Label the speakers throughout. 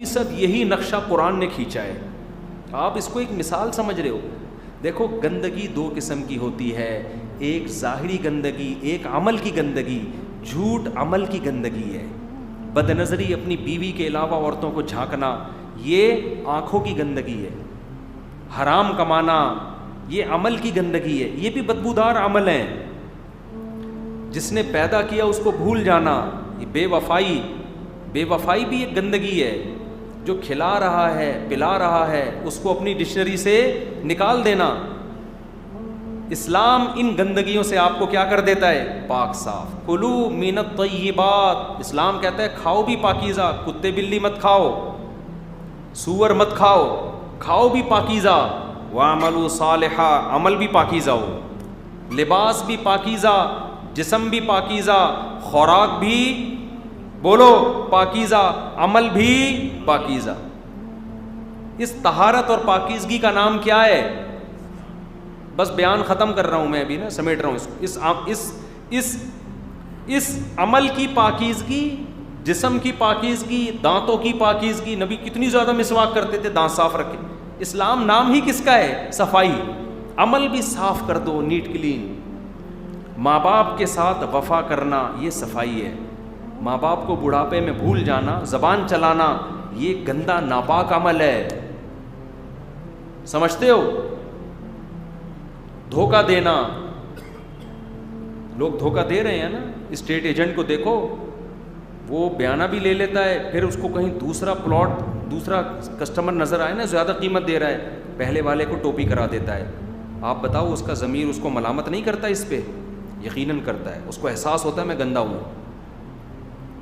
Speaker 1: 100% یہی نقشہ قرآن نے کھینچا ہے. آپ اس کو ایک مثال سمجھ رہے ہو. دیکھو گندگی دو قسم کی ہوتی ہے, ایک ظاہری گندگی, ایک عمل کی گندگی. جھوٹ عمل کی گندگی ہے, بد نظری اپنی بیوی کے علاوہ عورتوں کو جھانکنا یہ آنکھوں کی گندگی ہے. حرام کمانا یہ عمل کی گندگی ہے, یہ بھی بدبودار عمل ہیں. جس نے پیدا کیا اس کو بھول جانا, یہ بے وفائی بھی ایک گندگی ہے. جو کھلا رہا ہے پلا رہا ہے اس کو اپنی ڈکشنری سے نکال دینا. اسلام ان گندگیوں سے آپ کو کیا کر دیتا ہے؟ پاک صاف. کلو من الطیبات, اسلام کہتا ہے کھاؤ بھی پاکیزہ, کتے بلی مت کھاؤ, سور مت کھاؤ, کھاؤ بھی پاکیزہ. وَاعْمَلُوا صَالِحًا, عمل بھی پاکیزہ ہو, لباس بھی پاکیزہ, جسم بھی پاکیزہ, خوراک بھی بولو پاکیزہ, عمل بھی پاکیزہ. اس طہارت اور پاکیزگی کا نام کیا ہے؟ بس بیان ختم کر رہا ہوں میں ابھی نا, سمیٹ رہا ہوں اس عمل کی پاکیزگی, جسم کی پاکیزگی, دانتوں کی پاکیزگی. نبی کتنی زیادہ مسواک کرتے تھے, دانت صاف رکھے. اسلام نام ہی کس کا ہے؟ صفائی. عمل بھی صاف کر دو, نیٹ کلین. ماں باپ کے ساتھ وفا کرنا یہ صفائی ہے. ماں باپ کو بڑھاپے میں بھول جانا, زبان چلانا, یہ گندا ناپاک عمل ہے. سمجھتے ہو؟ دھوکہ دینا, لوگ دھوکہ دے رہے ہیں نا. اسٹیٹ ایجنٹ کو دیکھو, وہ بیانہ بھی لے لیتا ہے, پھر اس کو کہیں دوسرا پلاٹ, دوسرا کسٹمر نظر آئے نا زیادہ قیمت دے رہا ہے, پہلے والے کو ٹوپی کرا دیتا ہے. آپ بتاؤ اس کا ضمیر اس کو ملامت نہیں کرتا اس پہ؟ یقیناً کرتا ہے. اس کو احساس ہوتا ہے میں گندا ہوں,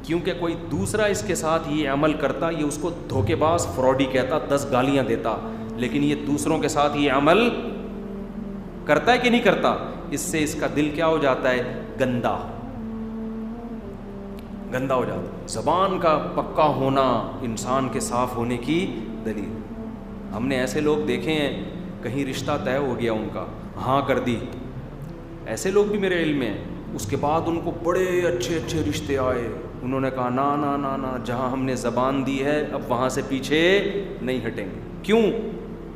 Speaker 1: کیونکہ کوئی دوسرا اس کے ساتھ یہ عمل کرتا, یہ اس کو دھوکے باز فراڈی کہتا, 10 گالیاں دیتا, لیکن یہ دوسروں کے ساتھ یہ عمل کرتا ہے کہ نہیں کرتا؟ اس سے اس کا دل کیا ہو جاتا ہے؟ گندا ہو جاتا ہے. زبان کا پکا ہونا انسان کے صاف ہونے کی دلیل. ہم نے ایسے لوگ دیکھے ہیں کہیں رشتہ طے ہو گیا ان کا, ہاں کر دی, ایسے لوگ بھی میرے علم میں ہیں. اس کے بعد ان کو بڑے اچھے رشتے آئے, انہوں نے کہا نا نا نا نا, جہاں ہم نے زبان دی ہے اب وہاں سے پیچھے نہیں ہٹیں گے. کیوں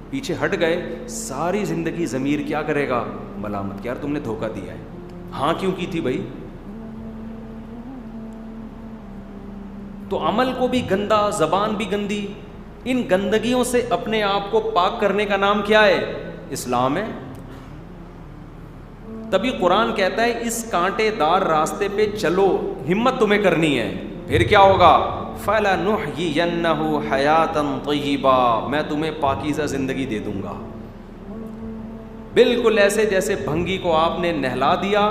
Speaker 1: پیچھے ہٹ گئے؟ ساری زندگی ضمیر کیا کرے گا؟ ملامت, یار تم نے دھوکہ دیا ہے. ہاں کیوں کی تھی بھائی؟ تو عمل کو بھی گندا, زبان بھی گندی. ان گندگیوں سے اپنے آپ کو پاک کرنے کا نام کیا ہے؟ اسلام ہے. تبھی قرآن کہتا ہے اس کانٹے دار راستے پہ چلو, ہمت تمہیں کرنی ہے. پھر کیا ہوگا؟ فَلَنُحْيِيَنَّهُ حَيَاةً طَيِّبَةً, میں تمہیں پاکیزہ زندگی دے دوں گا. بالکل ایسے جیسے بھنگی کو آپ نے نہلا دیا,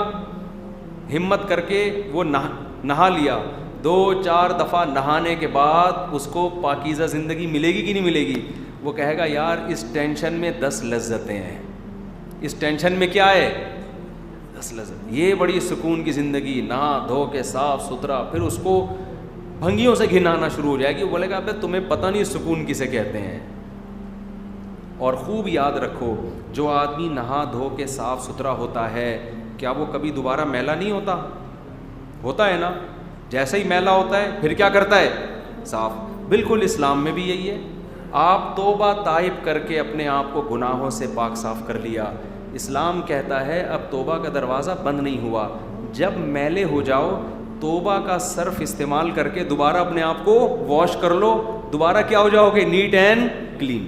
Speaker 1: ہمت کر کے وہ نہا لیا, 2-4 دفعہ نہانے کے بعد اس کو پاکیزہ زندگی ملے گی کہ نہیں ملے گی؟ وہ کہے گا یار اس ٹینشن میں 10 لذتیں ہیں, اس ٹینشن میں کیا ہے؟ 10 لذت. یہ بڑی سکون کی زندگی, نہا دھو کے صاف ستھرا. پھر اس کو بھنگیوں سے گھن آنا شروع ہو جائے گی, وہ بولے گا ابے تمہیں پتہ نہیں سکون کسے کہتے ہیں. اور خوب یاد رکھو, جو آدمی نہا دھو کے صاف ستھرا ہوتا ہے کیا وہ کبھی دوبارہ میلا نہیں ہوتا؟ ہوتا ہے نا. جیسے ہی میلا ہوتا ہے پھر کیا کرتا ہے؟ صاف. بالکل اسلام میں بھی یہی ہے. آپ توبہ تائب کر کے اپنے آپ کو گناہوں سے پاک صاف کر لیا. اسلام کہتا ہے اب توبہ کا دروازہ بند نہیں ہوا, جب میلے ہو جاؤ توبہ کا صرف استعمال کر کے دوبارہ اپنے آپ کو واش کر لو, دوبارہ کیا ہو جاؤ گے؟ Neat and clean.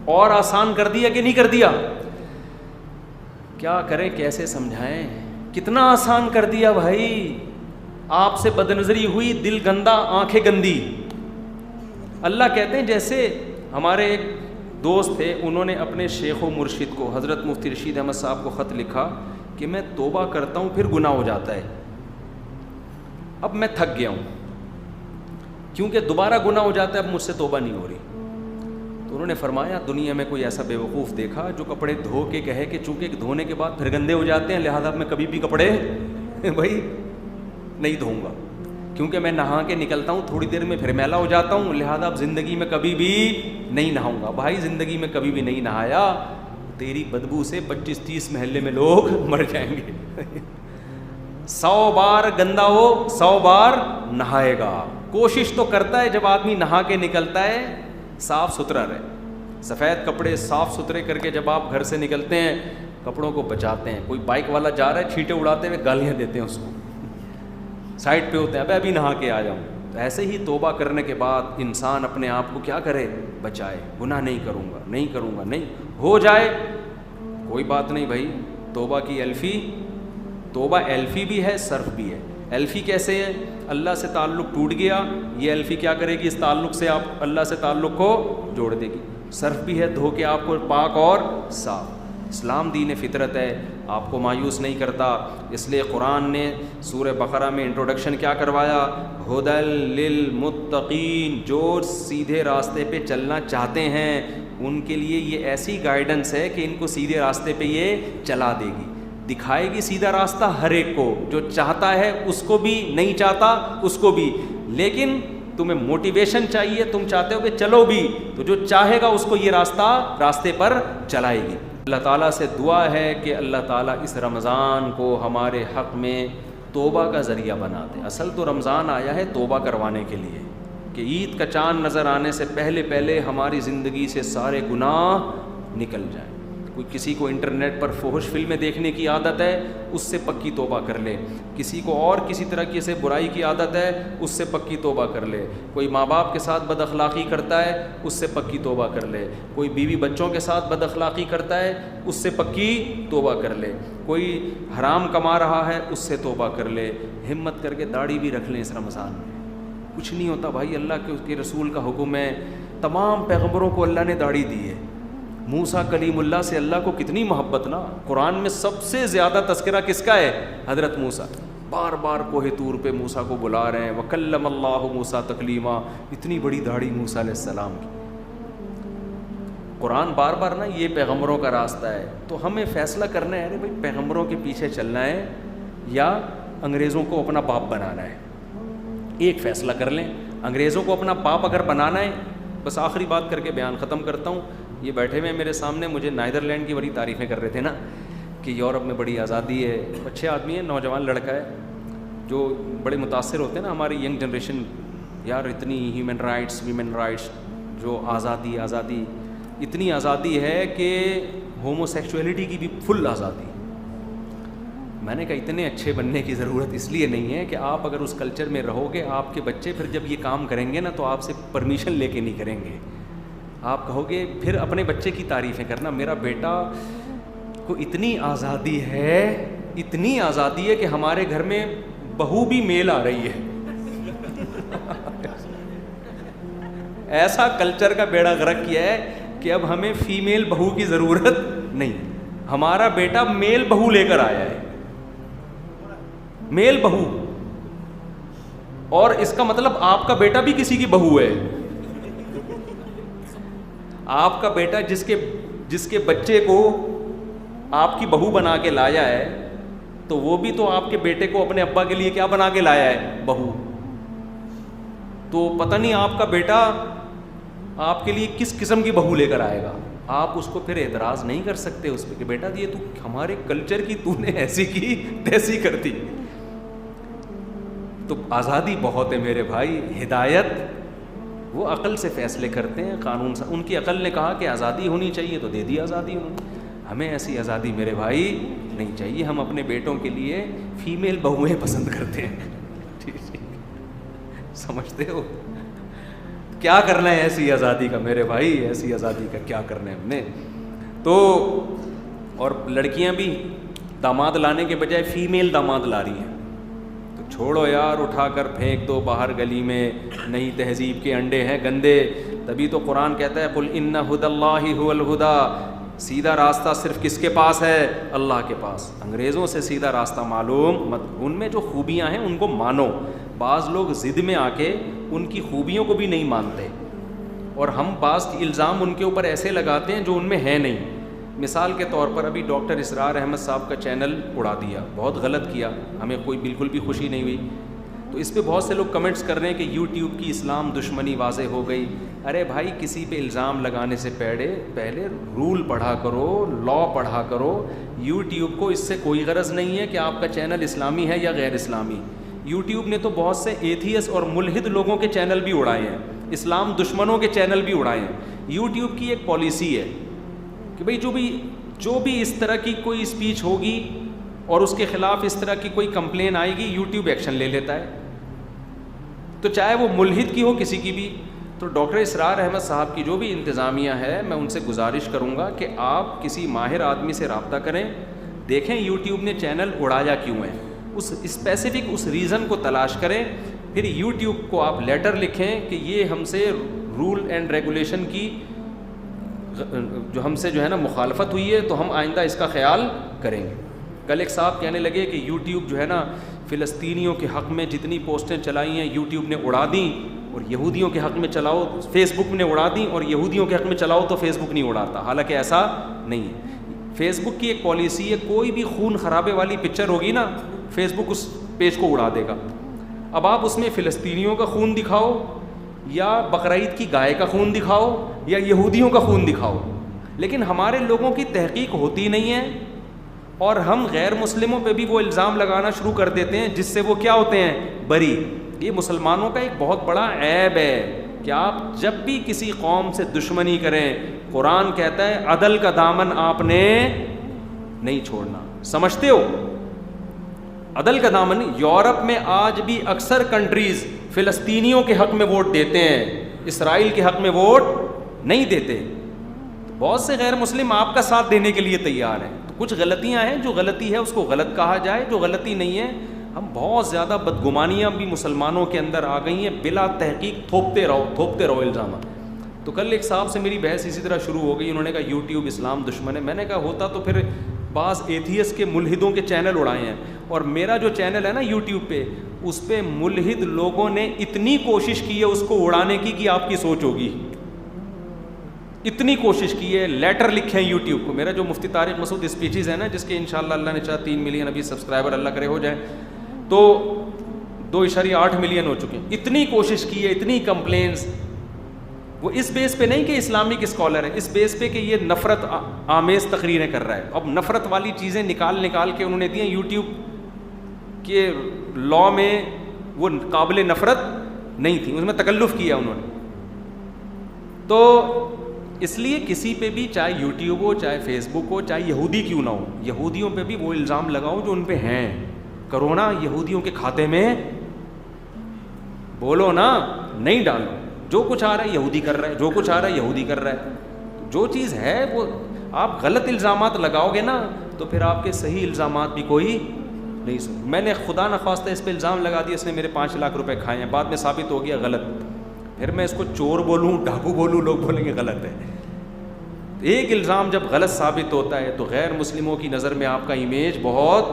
Speaker 1: اور آسان کر دیا کہ نہیں کر دیا؟ کیا کریں, کیسے سمجھائیں, کتنا آسان کر دیا بھائی. آپ سے بد نظری ہوئی, دل گندا, آنکھیں گندی. اللہ کہتے ہیں جیسے ہمارے ایک دوست تھے, انہوں نے اپنے شیخ و مرشد کو حضرت مفتی رشید احمد صاحب کو خط لکھا کہ میں توبہ کرتا ہوں پھر گناہ ہو جاتا ہے, اب میں تھک گیا ہوں کیونکہ دوبارہ گناہ ہو جاتا ہے, اب مجھ سے توبہ نہیں ہو رہی. تو انہوں نے فرمایا دنیا میں کوئی ایسا بے وقوف دیکھا جو کپڑے دھو کے کہے کہ چونکہ دھونے کے بعد پھر گندے ہو جاتے ہیں لہذا میں کبھی بھی کپڑے بھائی نہیں دھوؤں گا, کیونکہ میں نہا کے نکلتا ہوں تھوڑی دیر میں پھر میلا ہو جاتا ہوں, لہذا اب زندگی میں کبھی بھی نہیں نہاؤں گا. بھائی زندگی میں کبھی بھی نہیں نہایا, تیری بدبو سے 25-30 محلے میں لوگ مر جائیں گے. 100 بار گندا ہو 100 بار نہائے گا. کوشش تو کرتا ہے جب آدمی نہا کے نکلتا ہے صاف ستھرا رہے, سفید کپڑے صاف ستھرے کر کے جب آپ گھر سے نکلتے ہیں کپڑوں کو بچاتے ہیں. کوئی بائک والا جا رہا ہے چھینٹے اڑاتے ہوئے گالیاں دیتے ہیں اس کو, سائڈ پہ ہوتے ہیں, ابھی نہا کے آ جاؤں. تو ایسے ہی توبہ کرنے کے بعد انسان اپنے آپ کو کیا کرے, بچائے. گناہ نہیں کروں گا, نہیں کروں گا, نہیں ہو جائے کوئی بات نہیں بھائی. توبہ کی الفی, توبہ الفی بھی ہے صرف بھی ہے. الفی کیسے ہے, اللہ سے تعلق ٹوٹ گیا, یہ الفی کیا کرے گی, اس تعلق سے آپ اللہ سے تعلق کو جوڑ دے گی. صرف بھی ہے, دھو کے آپ کو پاک اور صاف. اسلام دین فطرت ہے, آپ کو مایوس نہیں کرتا. اس لیے قرآن نے سورہ بقرہ میں انٹروڈکشن کیا کروایا, ہدی للمتقین, جو سیدھے راستے پہ چلنا چاہتے ہیں ان کے لیے یہ ایسی گائیڈنس ہے کہ ان کو سیدھے راستے پہ یہ چلا دے گی, دکھائے گی سیدھا راستہ ہر ایک کو, جو چاہتا ہے اس کو بھی, نہیں چاہتا اس کو بھی. لیکن تمہیں موٹیویشن چاہیے, تم چاہتے ہو کہ چلو بھی, تو جو چاہے گا اس کو یہ راستے پر چلائے گی. اللہ تعالیٰ سے دعا ہے کہ اللہ تعالیٰ اس رمضان کو ہمارے حق میں توبہ کا ذریعہ بنا دے. اصل تو رمضان آیا ہے توبہ کروانے کے لیے, کہ عید کا چاند نظر آنے سے پہلے ہماری زندگی سے سارے گناہ نکل جائیں. کوئی کسی کو انٹرنیٹ پر فحش فلمیں دیکھنے کی عادت ہے, اس سے پکی توبہ کر لے. کسی کو اور کسی طرح کی سے برائی کی عادت ہے, اس سے پکی توبہ کر لے. کوئی ماں باپ کے ساتھ بد اخلاقی کرتا ہے, اس سے پکی توبہ کر لے. کوئی بیوی بچوں کے ساتھ بد اخلاقی کرتا ہے, اس سے پکی توبہ کر لے. کوئی حرام کما رہا ہے, اس سے توبہ کر لے. ہمت کر کے داڑھی بھی رکھ لیں اس رمضان میں, کچھ نہیں ہوتا بھائی. اللہ کے اس کے رسول کا حکم ہے, تمام پیغمبروں کو اللہ نے داڑھی دی ہے. موسیٰ کلیم اللہ سے اللہ کو کتنی محبت نا. قرآن میں سب سے زیادہ تذکرہ کس کا ہے, حضرت موسیٰ. بار بار کوہ طور پہ موسیٰ کو بلا رہے ہیں, وَكَلَّمَ اللَّهُ مُوسَىٰ تَكْلِيمًا, اتنی بڑی داڑھی موسیٰ علیہ السلام کی. قرآن بار بار نا یہ پیغمبروں کا راستہ ہے. تو ہمیں فیصلہ کرنا ہے, ارے بھائی پیغمبروں کے پیچھے چلنا ہے یا انگریزوں کو اپنا باپ بنانا ہے. ایک فیصلہ کر لیں. انگریزوں کو اپنا باپ اگر بنانا ہے, بس آخری بات کر کے بیان ختم کرتا ہوں. یہ بیٹھے ہوئے میرے سامنے مجھے نیدرلینڈ کی بڑی تعریفیں کر رہے تھے نا, کہ یورپ میں بڑی آزادی ہے. اچھے آدمی ہے, نوجوان لڑکا ہے, جو بڑے متاثر ہوتے ہیں نا ہماری ینگ جنریشن, یار اتنی ہیومن رائٹس, ویمن رائٹس, جو آزادی, اتنی آزادی ہے کہ ہومو سیکچولیٹی کی بھی فل آزادی. میں نے کہا اتنے اچھے بننے کی ضرورت اس لیے نہیں ہے کہ آپ اگر اس کلچر میں رہو گے, آپ کے بچے پھر جب یہ کام کریں گے نا تو آپ سے پرمیشن لے کے نہیں کریں گے. آپ کہو گے, پھر اپنے بچے کی تعریفیں کرنا, میرا بیٹا کو اتنی آزادی ہے, اتنی آزادی ہے کہ ہمارے گھر میں بہو بھی میل آ رہی ہے. ایسا کلچر کا بیڑا غرق کیا ہے کہ اب ہمیں فیمیل بہو کی ضرورت نہیں. ہمارا بیٹا میل بہو لے کر آیا ہے, میل بہو. اور اس کا مطلب آپ کا بیٹا بھی کسی کی بہو ہے. آپ کا بیٹا جس کے بچے کو آپ کی بہو بنا کے لایا ہے, تو وہ بھی تو آپ کے بیٹے کو اپنے ابا کے لیے کیا بنا کے لایا ہے, بہو. تو پتہ نہیں آپ کا بیٹا آپ کے لیے کس قسم کی بہو لے کر آئے گا. آپ اس کو پھر اعتراض نہیں کر سکتے اس پہ کہ بیٹا یہ تو ہمارے کلچر کی تو نے ایسی کی تیسی کر دی. تو آزادی بہت ہے میرے بھائی. ہدایت وہ عقل سے فیصلے کرتے ہیں, قانون سے. ان کی عقل نے کہا کہ آزادی ہونی چاہیے تو دے دی آزادی انہوں نے. ہمیں ایسی آزادی میرے بھائی نہیں چاہیے. ہم اپنے بیٹوں کے لیے فیمیل بہویں پسند کرتے ہیں. سمجھتے ہو کیا کرنا ہے ایسی آزادی کا میرے بھائی, ایسی آزادی کا کیا کرنا ہے ہم نے. تو اور لڑکیاں بھی داماد لانے کے بجائے فیمیل داماد لا رہی ہیں. تو چھوڑو یار, اٹھا کر پھینک دو باہر گلی میں. نئی تہذیب کے انڈے ہیں گندے. تبھی تو قرآن کہتا ہے قل ان ھدی اللہ ھو الھدی, سیدھا راستہ صرف کس کے پاس ہے, اللہ کے پاس. انگریزوں سے سیدھا راستہ معلوم مت, ان میں جو خوبیاں ہیں ان کو مانو. بعض لوگ ضد میں آ کے ان کی خوبیوں کو بھی نہیں مانتے, اور ہم بعض الزام ان کے اوپر ایسے لگاتے ہیں جو ان میں ہے نہیں. مثال کے طور پر ابھی ڈاکٹر اسرار احمد صاحب کا چینل اڑا دیا, بہت غلط کیا, ہمیں کوئی بالکل بھی خوشی نہیں ہوئی. تو اس پہ بہت سے لوگ کمنٹس کر رہے ہیں کہ یوٹیوب کی اسلام دشمنی واضح ہو گئی. ارے بھائی, کسی پہ الزام لگانے سے پہلے رول پڑھا کرو, لا پڑھا کرو. یوٹیوب کو اس سے کوئی غرض نہیں ہے کہ آپ کا چینل اسلامی ہے یا غیر اسلامی. یوٹیوب نے تو بہت سے ایتھیس اور ملحد لوگوں کے چینل بھی اڑائے ہیں, اسلام دشمنوں کے چینل بھی اڑائے ہیں. یوٹیوب کی ایک پالیسی ہے کہ بھئی جو بھی اس طرح کی کوئی اسپیچ ہوگی اور اس کے خلاف اس طرح کی کوئی کمپلین آئے گی, یوٹیوب ایکشن لے لیتا ہے. تو چاہے وہ ملحد کی ہو کسی کی بھی. تو ڈاکٹر اسرار احمد صاحب کی جو بھی انتظامیہ ہے, میں ان سے گزارش کروں گا کہ آپ کسی ماہر آدمی سے رابطہ کریں, دیکھیں یوٹیوب نے چینل اڑایا کیوں ہے, اس اسپیسیفک اس ریزن کو تلاش کریں, پھر یوٹیوب کو آپ لیٹر لکھیں کہ یہ ہم سے رول اینڈ ریگولیشن کی جو ہم سے جو ہے نا مخالفت ہوئی ہے, تو ہم آئندہ اس کا خیال کریں گے. کل ایک صاحب کہنے لگے کہ یوٹیوب جو ہے نا فلسطینیوں کے حق میں جتنی پوسٹیں چلائی ہیں یوٹیوب نے اڑا دیں, اور یہودیوں کے حق میں چلاؤ فیس بک نے اڑا دیں, اور یہودیوں کے حق میں چلاؤ تو فیس بک نہیں اڑاتا. حالانکہ ایسا نہیں ہے. فیس بک کی ایک پالیسی ہے, کوئی بھی خون خرابے والی پکچر ہوگی نا, فیس بک اس پیج کو اڑا دے گا. اب آپ اس میں فلسطینیوں کا خون دکھاؤ, یا بقرعید کی گائے کا خون دکھاؤ, یا یہودیوں کا خون دکھاؤ, لیکن ہمارے لوگوں کی تحقیق ہوتی نہیں ہے, اور ہم غیر مسلموں پہ بھی وہ الزام لگانا شروع کر دیتے ہیں جس سے وہ کیا ہوتے ہیں, بری. یہ مسلمانوں کا ایک بہت بڑا عیب ہے کہ آپ جب بھی کسی قوم سے دشمنی کریں, قرآن کہتا ہے عدل کا دامن آپ نے نہیں چھوڑنا. سمجھتے ہو عدل کا دامن. یورپ میں آج بھی اکثر کنٹریز فلسطینیوں کے حق میں ووٹ دیتے ہیں, اسرائیل کے حق میں ووٹ نہیں دیتے. بہت سے غیر مسلم آپ کا ساتھ دینے کے لیے تیار ہیں. تو کچھ غلطیاں ہیں, جو غلطی ہے اس کو غلط کہا جائے, جو غلطی نہیں ہے. ہم بہت زیادہ بدگمانیاں بھی مسلمانوں کے اندر آ گئی ہیں, بلا تحقیق تھوپتے رہو الزامات. تو کل ایک صاحب سے میری بحث اسی طرح شروع ہو گئی, انہوں نے کہا یوٹیوب اسلام دشمن ہے. میں نے کہا ہوتا تو پھر بعض ایتھیس کے ملحدوں کے چینل اڑائے ہیں, اور میرا جو چینل ہے نا یوٹیوب پہ, اس پہ ملحد لوگوں نے اتنی کوشش کی ہے اس کو اڑانے کی کہ آپ کی سوچ ہوگی, اتنی کوشش کی ہے. لیٹر لکھے ہیں یوٹیوب کو. میرا جو مفتی طارق مسعود اسپیچز ہے نا, جس کے انشاءاللہ اللہ نے چاہا 3 ملین ابھی سبسکرائبر اللہ کرے ہو جائیں, تو 2.8 ملین ہو چکے ہیں. اتنی کوشش کی ہے, اتنی کمپلینز. وہ اس بیس پہ نہیں کہ اسلامک اسکالر ہے, اس بیس پہ کہ یہ نفرت آمیز تقریریں کر رہا ہے. اب نفرت والی چیزیں نکال کے انہوں نے دی ہیں. یوٹیوب کے لا میں وہ قابل نفرت نہیں تھی, اس میں تکلف کیا انہوں نے. تو اس لیے کسی پہ بھی, چاہے یوٹیوب ہو, چاہے فیس بک ہو, چاہے یہودی کیوں نہ ہو, یہودیوں پہ بھی وہ الزام لگاؤ جو ان پہ ہیں. کرونا یہودیوں کے کھاتے میں بولو نا, نہیں ڈالو. جو کچھ آ رہا ہے یہودی کر رہا ہے, جو کچھ آ رہا ہے یہودی کر رہا ہے. جو چیز ہے وہ آپ غلط الزامات لگاؤ گے نا, تو پھر آپ کے صحیح الزامات بھی کوئی نہیں سن. میں نے خدا نخواستہ اس پہ الزام لگا دیا, اس نے میرے 5 لاکھ روپے کھائے ہیں, بعد میں ثابت ہو گیا غلط. پھر میں اس کو چور بولوں, ڈاکو بولوں, لوگ بولیں گے غلط ہے. ایک الزام جب غلط ثابت ہوتا ہے تو غیر مسلموں کی نظر میں آپ کا امیج بہت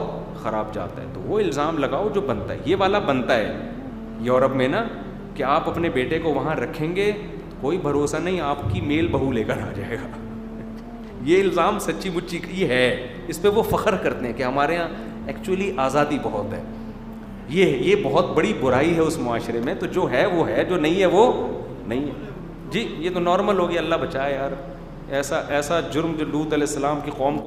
Speaker 1: خراب جاتا ہے. تو وہ الزام لگاؤ جو بنتا ہے. یہ والا بنتا ہے یورپ میں نا, کہ آپ اپنے بیٹے کو وہاں رکھیں گے, کوئی بھروسہ نہیں آپ کی میل بہو لے کر آ جائے گا. یہ الزام سچی مچی یہ ہے. اس پہ وہ فخر کرتے ہیں کہ ہمارے یہاں ایکچولی آزادی بہت ہے. یہ بہت بڑی برائی ہے اس معاشرے میں. تو جو ہے وہ ہے, جو نہیں ہے وہ نہیں ہے. جی یہ تو نارمل ہو گیا, اللہ بچائے یار. ایسا جرم جو لوط علیہ السلام کی قوم کو